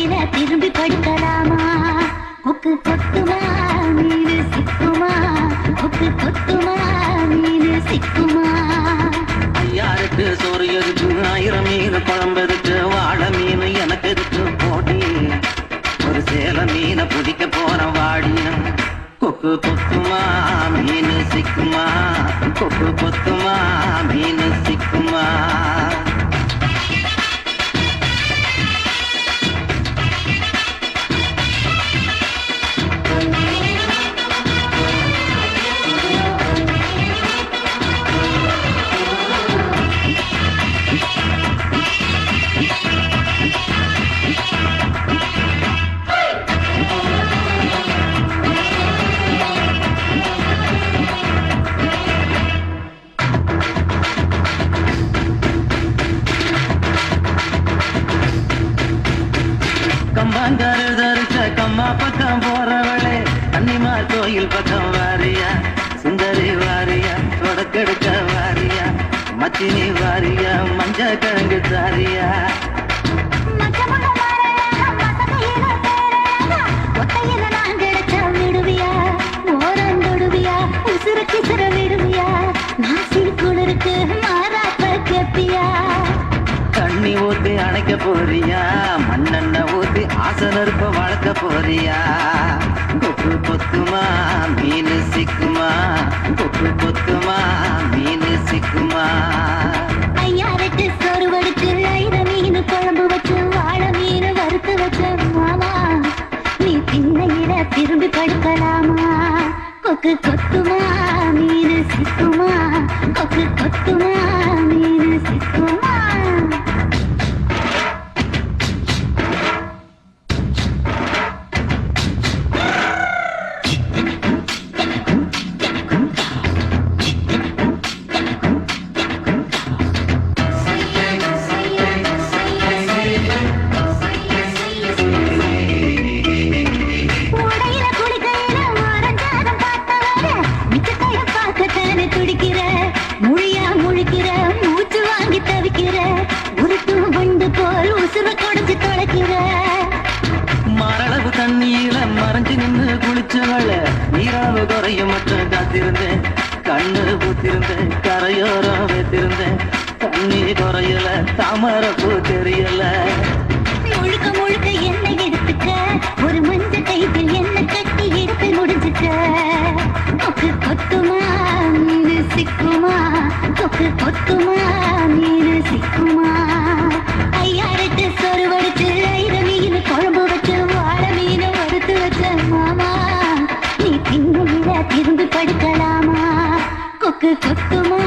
திண்ணையில திரும்பி படுக்கலாமா கொக்கு கொத்துமா மீனு சிக்குமா கொக்கு கொத்துமா மீனு சிக்குமா ஐயாருக்கு சோறு எதுக்கு 1000 மீன் குழம்பு எதுக்கு வாழை மீன் எனக்கு எதுக்கு போட்டி ஒரு சேல மீனை பிடிக்க போற வாடினம் கொக்கு கொத்துமா மீன் சிக்குமா கொக்கு கொத்துமா மீன் சிக்குமா கம்பாங்காரு தரிச்ச கம்மா பக்கம் போறவளே கன்னிமார் கோயில் பக்கம் வாரியா சுந்தரி வாரியா தொடக்கெடுக்க வாரியா மச்சினி வாரியா மஞ்ச கிழங்கு தாரியா ஒத்தையில நான் கிடைச்ச விடுவியா ஓரந்தொடுவியா உசுறு கிசுற விடுவியா நாசி குளிருக்கு மாறாப்ப கேப்பியா தண்ணி ஊத்தி அணைக்க போறியா மண்ணெண்ண ஊத்தி ஆசனருப்ப வளர்க்க போறியா கொக்கு கொத்துமா மீன் சிக்குமா கொக்கு கொத்துமா மீன் சிக்குமா ஐயாருக்கு சோறு வடிச்சு 1000 மீன் குழம்பு வச்சு வாழை மீன் வறுத்து வச்ச மாமா நீ திண்ணையில திரும்பி படுக்கலாமா கொக்கு கொத்துமா மீன் சிக்குமா கொக்கு கொத்துமா மீன் சிக்குமா மரளவு தண்ணியில மறைஞ்சு நின்று குளிச்சவள நீராவு குறையும் மட்டும் காத்திருந்தேன் கண்ணு பூத்திருந்தேன் கரையோரம் வைத்திருந்தேன் தண்ணி குறையல தாமரை பூ தெரியல முழுக்க முழுக்க எண்ணெய் எடுத்துக்க ஒரு மஞ்ச கைத்தில் எண்ணெய் கட்டி எடுத்து முடிஞ்சுக்க கொக்கு கொத்துமா மீனு சிக்குமா கொக்கு கொத்துமா மீனு சிக்குமா ஐயாருக்கு சோறு வடிச்சு 1000 மீன் குழம்பு வச்சு வாழை மீன் வறுத்து வச்ச மாமா நீ திண்ணையில திரும்பி படுக்கலாமா கொக்கு கொத்துமா